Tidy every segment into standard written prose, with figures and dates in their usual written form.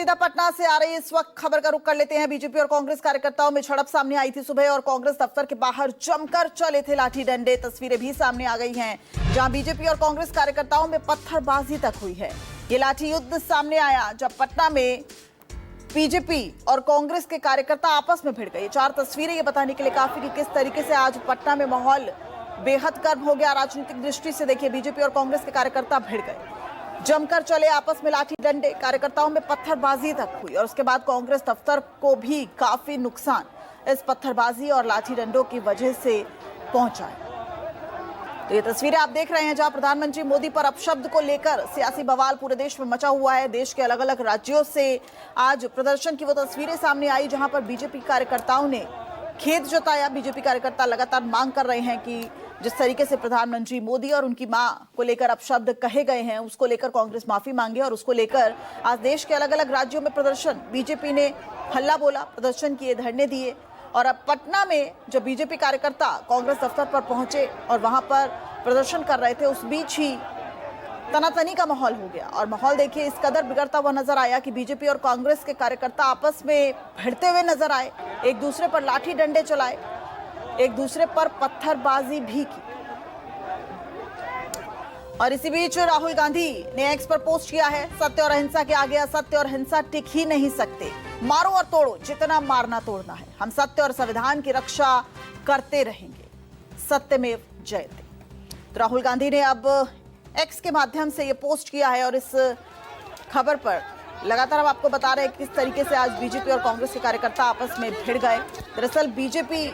सीधा पटना से आ रही इस वक्त खबर का रुख कर लेते हैं। बीजेपी और कांग्रेस कार्यकर्ताओं में झड़प सामने आई थी सुबह और कांग्रेस दफ्तर के बाहर जमकर चले थे लाठी डंडे। तस्वीरें भी सामने आ गई हैं जहां बीजेपी और कांग्रेस कार्यकर्ताओं में पत्थरबाजी तक हुई है। ये लाठी युद्ध सामने आया जब पटना में बीजेपी और कांग्रेस के कार्यकर्ता आपस में भिड़ गए। 4 तस्वीरें ये बताने के लिए काफी कि किस तरीके से आज पटना में माहौल बेहद गर्म हो गया। राजनीतिक दृष्टि से देखिए, बीजेपी और कांग्रेस के कार्यकर्ता भिड़ गए, जमकर चले आपस में लाठी डंडे, कार्यकर्ताओं में पत्थरबाजी तक हुई और उसके बाद कांग्रेस दफ्तर को भी काफी नुकसान इस पत्थरबाजी और लाठी डंडों की वजह से पहुंचा है। तो ये तस्वीरें आप देख रहे हैं जहां प्रधानमंत्री मोदी पर अपशब्द को लेकर सियासी बवाल पूरे देश में मचा हुआ है। देश के अलग अलग राज्यों से आज प्रदर्शन की वो तस्वीरें सामने आई जहां पर बीजेपी कार्यकर्ताओं ने खेद जताया। बीजेपी कार्यकर्ता लगातार मांग कर रहे हैं कि जिस तरीके से प्रधानमंत्री मोदी और उनकी मां को लेकर अपशब्द कहे गए हैं, उसको लेकर कांग्रेस माफी मांगे और उसको लेकर आज देश के अलग अलग राज्यों में प्रदर्शन, बीजेपी ने हल्ला बोला, प्रदर्शन किए, धरने दिए। और अब पटना में जब बीजेपी कार्यकर्ता कांग्रेस दफ्तर पर पहुंचे और वहां पर प्रदर्शन कर रहे थे, उस बीच ही तनातनी का माहौल हो गया। और माहौल देखिए इस कदर बिगड़ता हुआ नजर आया कि बीजेपी और कांग्रेस के कार्यकर्ता आपस में भिड़ते हुए नजर आए, एक दूसरे पर लाठी डंडे चलाए, एक दूसरे पर पत्थरबाजी भी की। और इसी बीच राहुल गांधी ने एक्स पर पोस्ट किया है, सत्य और अहिंसा के आगे असत्य और हिंसा टिक ही नहीं सकते। मारो और तोड़ो, जितना मारना तोड़ना है, हम सत्य और संविधान की रक्षा करते रहेंगे, सत्यमेव जयते। तो राहुल गांधी ने अब एक्स के माध्यम से ये पोस्ट किया है और इस खबर पर लगातार हम आपको बता रहे हैं किस तरीके से आज बीजेपी और कांग्रेस के कार्यकर्ता आपस में भिड़ गए। दरअसल बीजेपी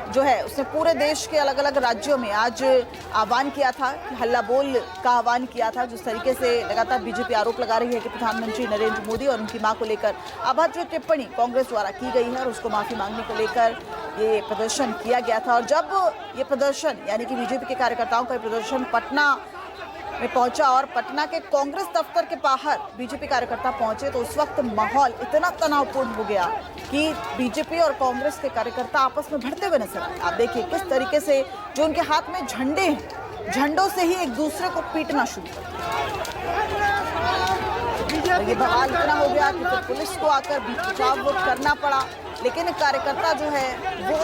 जो है उसने पूरे देश के अलग अलग राज्यों में आज आह्वान किया था, हल्ला बोल का आह्वान किया था। जिस तरीके से लगातार बीजेपी आरोप लगा रही है कि प्रधानमंत्री नरेंद्र मोदी और उनकी मां को लेकर अभद्र टिप्पणी कांग्रेस द्वारा की गई है और उसको माफी मांगने को लेकर ये प्रदर्शन किया गया था। और जब ये प्रदर्शन यानी कि बीजेपी के कार्यकर्ताओं का प्रदर्शन पटना में पहुंचा और पटना के कांग्रेस दफ्तर के बाहर बीजेपी कार्यकर्ता पहुंचे, तो उस वक्त माहौल इतना तनावपूर्ण हो गया कि बीजेपी और कांग्रेस के कार्यकर्ता आपस में भिड़ते हुए नजर आए। आप देखिए किस तरीके से जो उनके हाथ में झंडे हैं, झंडों से ही एक दूसरे को पीटना शुरू कर दिया। ये बवाल इतना हो गया कि फिर पुलिस को आकर बचाव करना पड़ा, लेकिन कार्यकर्ता जो है वो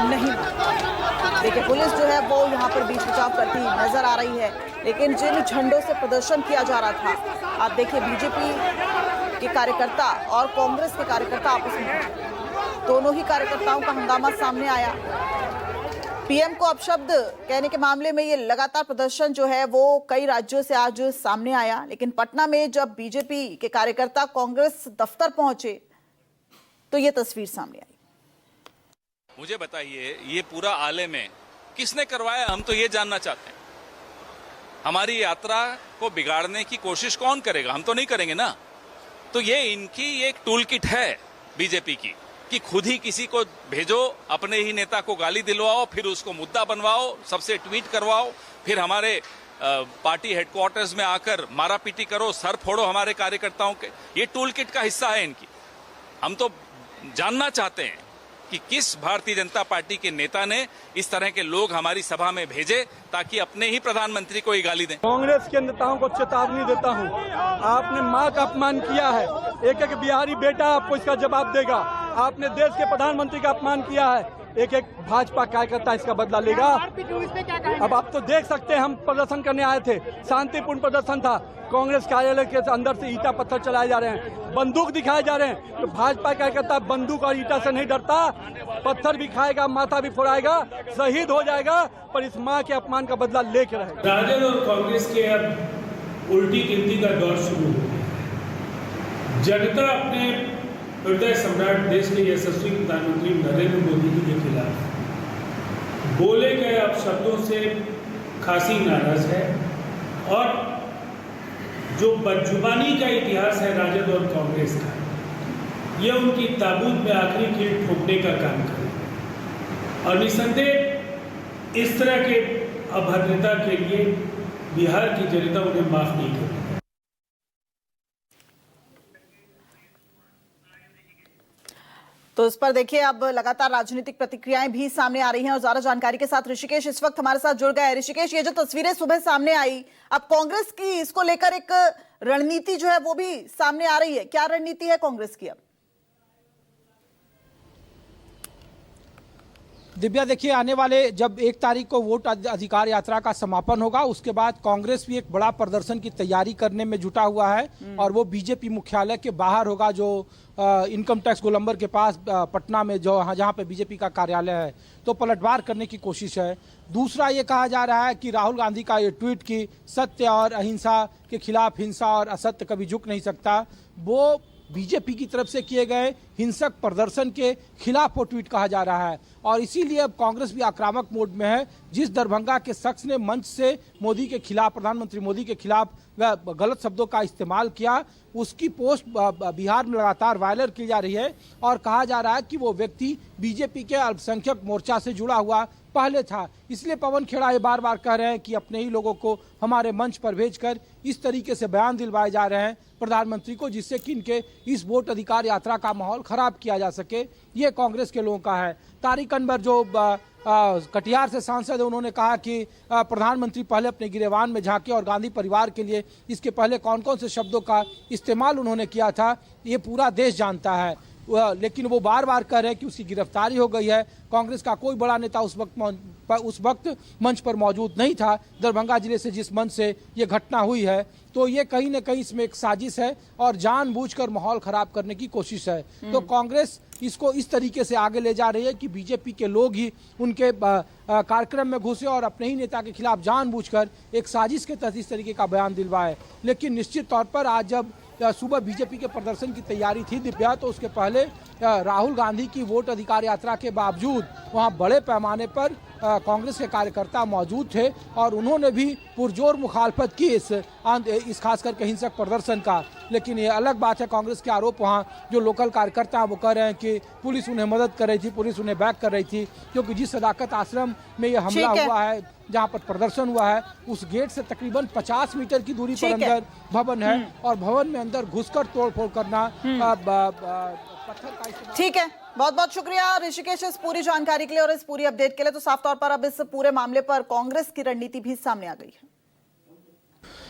नहीं माना। देखिए पुलिस जो है वो यहाँ पर बीच बचाव करती नजर आ रही है, लेकिन जिन झंडों से प्रदर्शन किया जा रहा था, आप देखिए बीजेपी के कार्यकर्ता और कांग्रेस के कार्यकर्ता आपस में, दोनों ही कार्यकर्ताओं का हंगामा सामने आया। पीएम को अपशब्द कहने के मामले में ये लगातार प्रदर्शन जो है वो कई राज्यों से आज सामने आया, लेकिन पटना में जब बीजेपी के कार्यकर्ता कांग्रेस दफ्तर पहुंचे तो ये तस्वीर सामने आई। मुझे बताइए ये पूरा आले में किसने करवाया, हम तो ये जानना चाहते हैं। हमारी यात्रा को बिगाड़ने की कोशिश कौन करेगा, हम तो नहीं करेंगे ना। तो ये इनकी एक टूल किट है बीजेपी की कि खुद ही किसी को भेजो, अपने ही नेता को गाली दिलवाओ, फिर उसको मुद्दा बनवाओ, सबसे ट्वीट करवाओ, फिर हमारे पार्टी हेडक्वार्टर्स में आकर मारापीटी करो, सर फोड़ो हमारे कार्यकर्ताओं के। ये टूल किट का हिस्सा है इनकी। हम तो जानना चाहते हैं कि किस भारतीय जनता पार्टी के नेता ने इस तरह के लोग हमारी सभा में भेजे ताकि अपने ही प्रधानमंत्री को ही गाली दें। कांग्रेस के नेताओं को चेतावनी देता हूं, आपने मां का अपमान किया है, एक एक बिहारी बेटा आपको इसका जवाब देगा। आपने देश के प्रधानमंत्री का अपमान किया है, एक एक भाजपा कार्यकर्ता इसका बदला लेगा। अब आप तो देख सकते हैं, हम प्रदर्शन करने आए थे, शांतिपूर्ण प्रदर्शन था। कांग्रेस कार्यालय के अंदर से ईटा पत्थर चलाए जा रहे हैं, बंदूक दिखाए जा रहे हैं। तो भाजपा कार्यकर्ता बंदूक और ईटा से नहीं डरता, पत्थर भी खाएगा, माथा भी फोड़ाएगा, शहीद हो जाएगा, पर इस मां के अपमान का बदला लेकर रहेगा। राजद और कांग्रेस के अब उल्टी गिनती का दौर शुरू हो गया। जनता अपने हृदय सम्राट देश के यशस्वी प्रधानमंत्री नरेंद्र मोदी जी के खिलाफ बोले गए अपशब्दों से खासी नाराज है और जो बदजुबानी का इतिहास है राजद और कांग्रेस का, यह उनकी ताबूत में आखिरी कील ठोकने का काम करे। और निसंदेह इस तरह के अभद्रता के लिए बिहार की जनता उन्हें माफ नहीं करेगी। तो इस पर देखिए अब लगातार राजनीतिक प्रतिक्रियाएं भी सामने आ रही हैं और ज्यादा जानकारी के साथ ऋषिकेश इस वक्त हमारे साथ जुड़ गए हैं। ऋषिकेश, ये जो तस्वीरें सुबह सामने आई, अब कांग्रेस की इसको लेकर एक रणनीति जो है वो भी सामने आ रही है, क्या रणनीति है कांग्रेस की अब? दिव्या, देखिए, आने वाले जब 1 तारीख को वोट अधिकार यात्रा का समापन होगा, उसके बाद कांग्रेस भी एक बड़ा प्रदर्शन की तैयारी करने में जुटा हुआ है और वो बीजेपी मुख्यालय के बाहर होगा, जो इनकम टैक्स गोलंबर के पास पटना में जहां पे बीजेपी का कार्यालय है। तो पलटवार करने की कोशिश है। दूसरा ये कहा जा रहा है कि राहुल गांधी का ये ट्वीट कि सत्य और अहिंसा के खिलाफ हिंसा और असत्य कभी झुक नहीं सकता, वो बीजेपी की तरफ से किए गए हिंसक प्रदर्शन के खिलाफ वो ट्वीट कहा जा रहा है और इसीलिए अब कांग्रेस भी आक्रामक मोड में है। जिस दरभंगा के शख्स ने मंच से मोदी के खिलाफ, प्रधानमंत्री मोदी के खिलाफ गलत शब्दों का इस्तेमाल किया, उसकी पोस्ट बिहार में लगातार वायरल की जा रही है और कहा जा रहा है कि वो व्यक्ति बीजेपी के अल्पसंख्यक मोर्चा से जुड़ा हुआ पहले था। इसलिए पवन खेड़ा ये बार बार कह रहे हैं कि अपने ही लोगों को हमारे मंच पर भेजकर इस तरीके से बयान दिलवाए जा रहे हैं प्रधानमंत्री को, जिससे कि इनके इस वोट अधिकार यात्रा का माहौल खराब किया जा सके। ये कांग्रेस के लोगों का है। तारिक अनवर जो कटिहार से सांसद है, उन्होंने कहा कि प्रधानमंत्री पहले अपने गिरेबान में झांके और गांधी परिवार के लिए इसके पहले कौन कौन से शब्दों का इस्तेमाल उन्होंने किया था ये पूरा देश जानता है। लेकिन वो बार बार कह रहे हैं कि उसकी गिरफ्तारी हो गई है। कांग्रेस का कोई बड़ा नेता उस वक्त मंच पर मौजूद नहीं था। दरभंगा जिले से जिस मंच से ये घटना हुई है, तो ये कहीं ना कहीं इसमें एक साजिश है और जानबूझकर माहौल खराब करने की कोशिश है। तो कांग्रेस इसको इस तरीके से आगे ले जा रही है कि बीजेपी के लोग ही उनके कार्यक्रम में घुसे और अपने ही नेता के खिलाफ जानबूझकर एक साजिश के तहत इस तरीके का बयान दिलवाए। लेकिन निश्चित तौर पर आज जब सुबह बीजेपी के प्रदर्शन की तैयारी थी दिव्या, तो उसके पहले राहुल गांधी की वोट अधिकार यात्रा के बावजूद वहां बड़े पैमाने पर कांग्रेस के कार्यकर्ता मौजूद थे और उन्होंने भी पुरजोर मुखालफत की इस खास करके हिंसक प्रदर्शन का। लेकिन ये अलग बात है, कांग्रेस के आरोप वहाँ जो लोकल कार्यकर्ता हैं वो कह रहे हैं कि पुलिस उन्हें मदद कर रही थी, पुलिस उन्हें बैक कर रही थी, क्योंकि जिस सदाकत आश्रम में ये हमला हुआ है, जहाँ पर प्रदर्शन हुआ है, उस गेट से तकरीबन 50 मीटर की दूरी पर अंदर भवन है और भवन में अंदर घुसकर तोड़फोड़ करना पत्थर का इस्तेमाल। ठीक है, बहुत बहुत शुक्रिया ऋषिकेश इस पूरी जानकारी के लिए और इस पूरी अपडेट के लिए। तो साफ तौर पर अब इस पूरे मामले पर कांग्रेस की रणनीति भी सामने आ गई है।